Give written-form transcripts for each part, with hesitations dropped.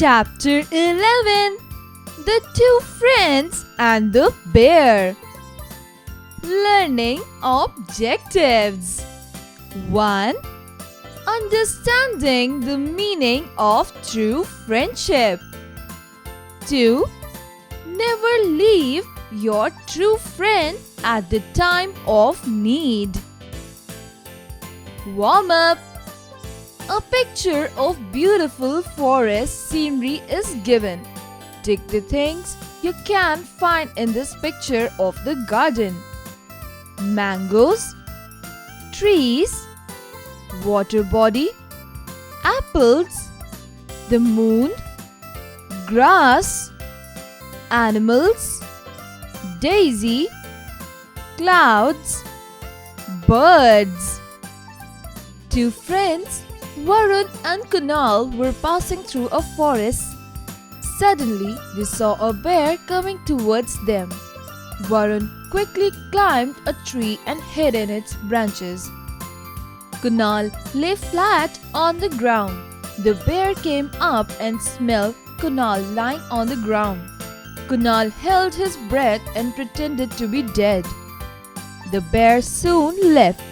Chapter 11. The Two Friends and the Bear. Learning Objectives. 1. Understanding the meaning of true friendship. 2. Never leave your true friend at the time of need. Warm up. A picture of beautiful forest scenery is given. Tick the things you can find in this picture of the garden. Mangoes, trees, water body, apples, the moon, grass, animals, daisy, clouds, birds. Two friends, Varun and Kunal, were passing through a forest. Suddenly, they saw a bear coming towards them. Varun quickly climbed a tree and hid in its branches. Kunal lay flat on the ground. The bear came up and smelled Kunal lying on the ground. Kunal held his breath and pretended to be dead. The bear soon left,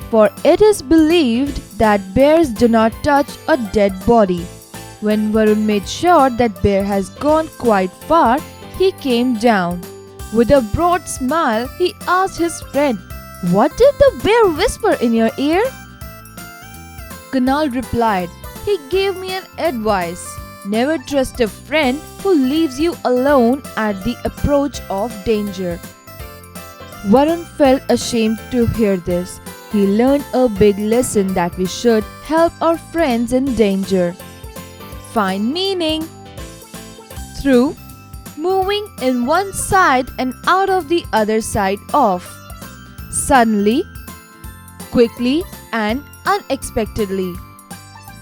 for it is believed that bears do not touch a dead body. When Varun made sure that bear has gone quite far, he came down. With a broad smile, he asked his friend, "What did the bear whisper in your ear?" Kunal replied, "He gave me an advice. Never trust a friend who leaves you alone at the approach of danger." Varun felt ashamed to hear this. He learned a big lesson that we should help our friends in danger. Find meaning. Through moving in one side and out of the other side of. Suddenly, quickly and unexpectedly.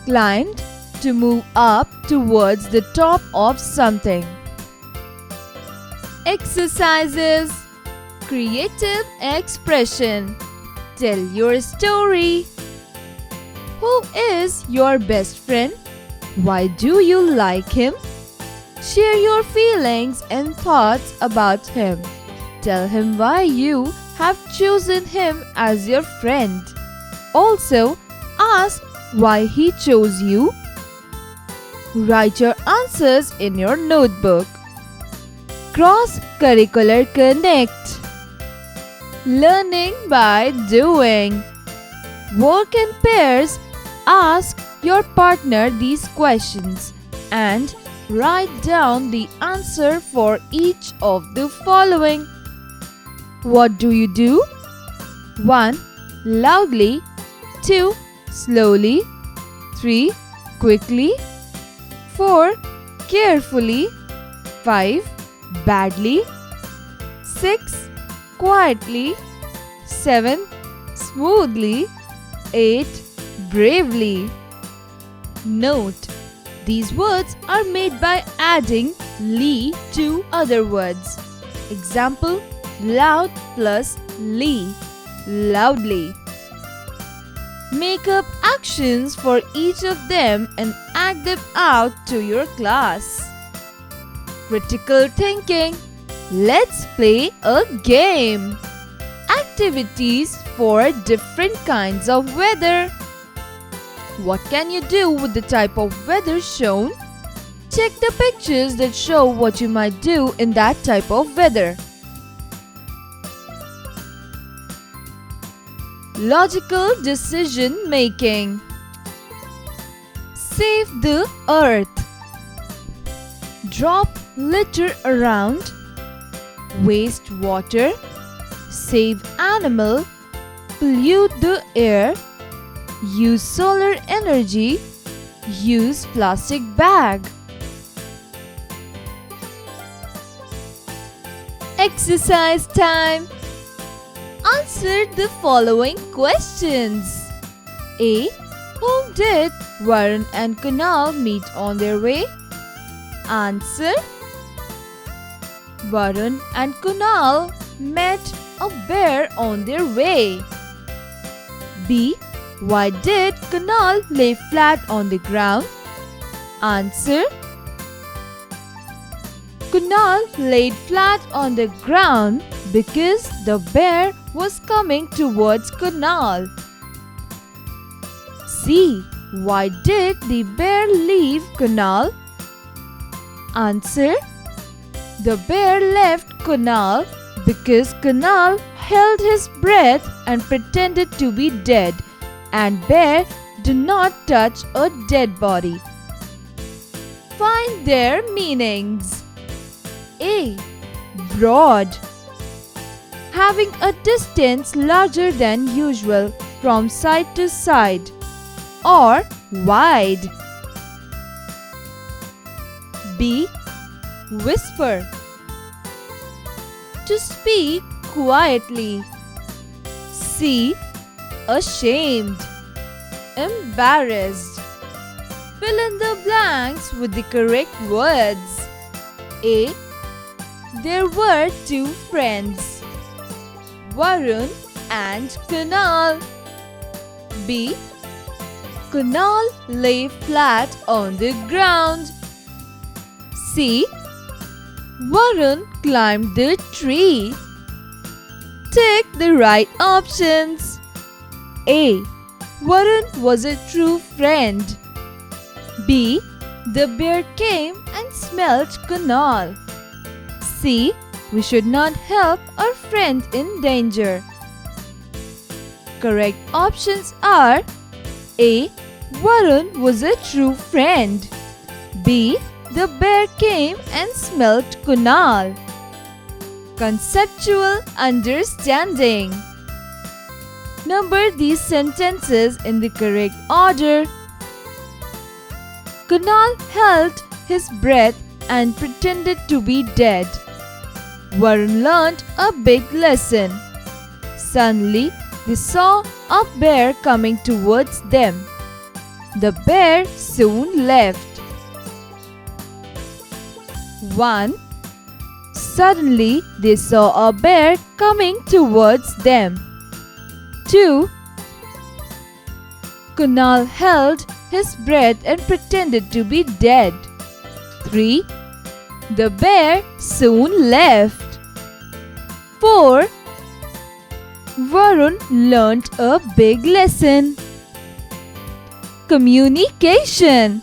Climbed, to move up towards the top of something. Exercises. Creative expression. Tell your story. Who is your best friend? Why do you like him? Share your feelings and thoughts about him. Tell him why you have chosen him as your friend. Also, ask why he chose you. Write your answers in your notebook. Cross-curricular connect. Learning by doing. Work in pairs. Ask your partner these questions and write down the answer for each of the following. What do you do? 1. Loudly. 2. Slowly. 3. Quickly. 4. Carefully. 5. Badly. 6. Quietly. 7. Smoothly. 8. Bravely. Note: these words are made by adding "ly" to other words. Example: loud plus "ly", loudly. Make up actions for each of them and act them out to your class. Critical thinking. Let's play a game. Activities for different kinds of weather. What can you do with the type of weather shown? Check the pictures that show what you might do in that type of weather. Logical decision making. Save the earth. Drop litter around. Waste water. Save animal. Pollute the air. Use solar energy. Use plastic bag. Exercise time. Answer the following questions. A. Whom did Varun and Kunal meet on their way? Answer: Varun and Kunal met a bear on their way. B. Why did Kunal lay flat on the ground? Answer: Kunal laid flat on the ground because the bear was coming towards Kunal. C. Why did the bear leave Kunal? Answer. The bear left Kunal because Kunal held his breath and pretended to be dead, and bear do not touch a dead body. Find their meanings. A. Broad. Having a distance larger than usual from side to side. Or wide. B. Whisper. To speak quietly. C. Ashamed. Embarrassed. Fill in the blanks with the correct words. A. There were two friends, Varun and Kunal. B. Kunal lay flat on the ground. C. Varun climbed the tree. Tick the right options. A. Varun was a true friend. B. The bear came and smelt Kunal. C. We should not help our friend in danger. Correct options are A. Varun was a true friend. B. The bear came and smelt Kunal. Conceptual understanding. Number these sentences in the correct order. Kunal held his breath and pretended to be dead. Varun learned a big lesson. Suddenly, they saw a bear coming towards them. The bear soon left. 1. Suddenly, they saw a bear coming towards them. 2. Kunal held his breath and pretended to be dead. 3. The bear soon left. 4. Varun learnt a big lesson. Communication.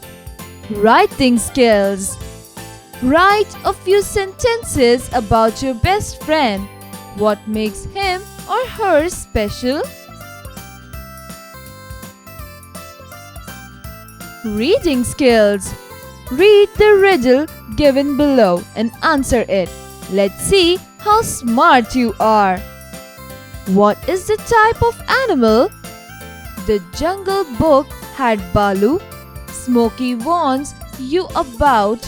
Writing skills. Write a few sentences about your best friend. What makes him or her special? Reading skills. Read the riddle given below and answer it. Let's see how smart you are. What is the type of animal? The Jungle Book had Balu. Smokey warns you about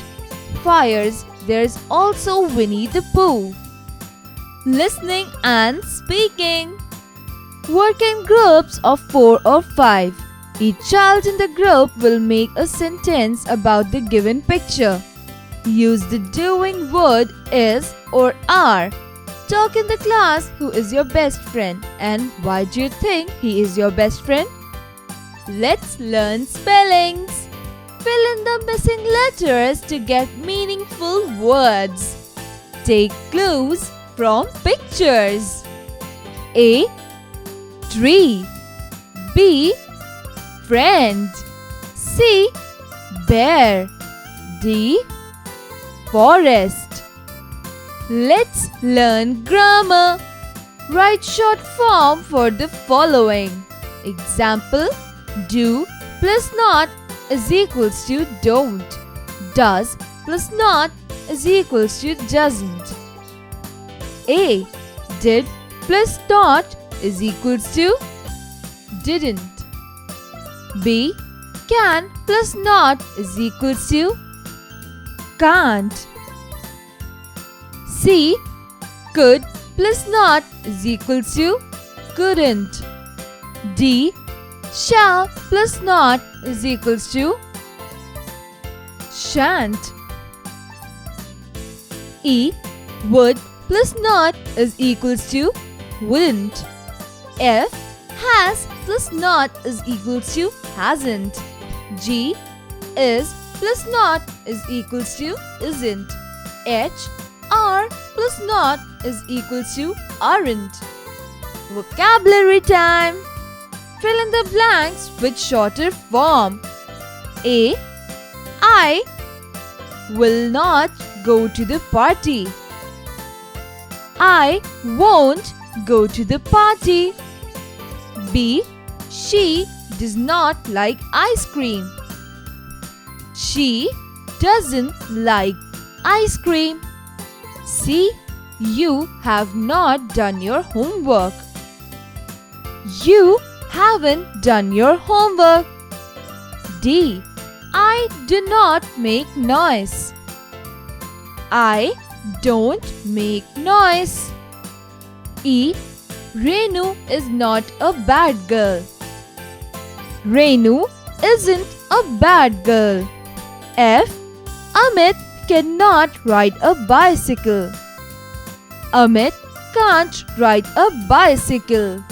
fires. There's also Winnie the Pooh. Listening and speaking. Work in groups of 4 or 5. Each child in the group will make a sentence about the given picture. Use the doing word is or are. Talk in the class who is your best friend and why do you think he is your best friend? Let's learn spellings. Fill in the missing letters to get meaningful words. Take clues from pictures. A. Tree. B. Friend. C. Bear. D. Forest. Let's learn grammar. Write short form for the following. Example: do plus not is equals to don't. Does plus not is equals to doesn't. A. Did plus not is equals to didn't. B. Can plus not is equals to can't. C. Could plus not is equals to couldn't. D. Shall plus not is equals to shan't. E. Would plus not is equals to wouldn't. F. Has plus not is equals to hasn't. G. Is plus not is equals to isn't. H. Are plus not is equal to aren't. Vocabulary time. Fill in the blanks with shorter form. A. I will not go to the party. I won't go to the party. B. She does not like ice cream. She doesn't like ice cream. C. You have not done your homework. You haven't done your homework. D. I do not make noise. I don't make noise. E. Renu is not a bad girl. Renu isn't a bad girl. F. Amit cannot ride a bicycle. Amit can't ride a bicycle.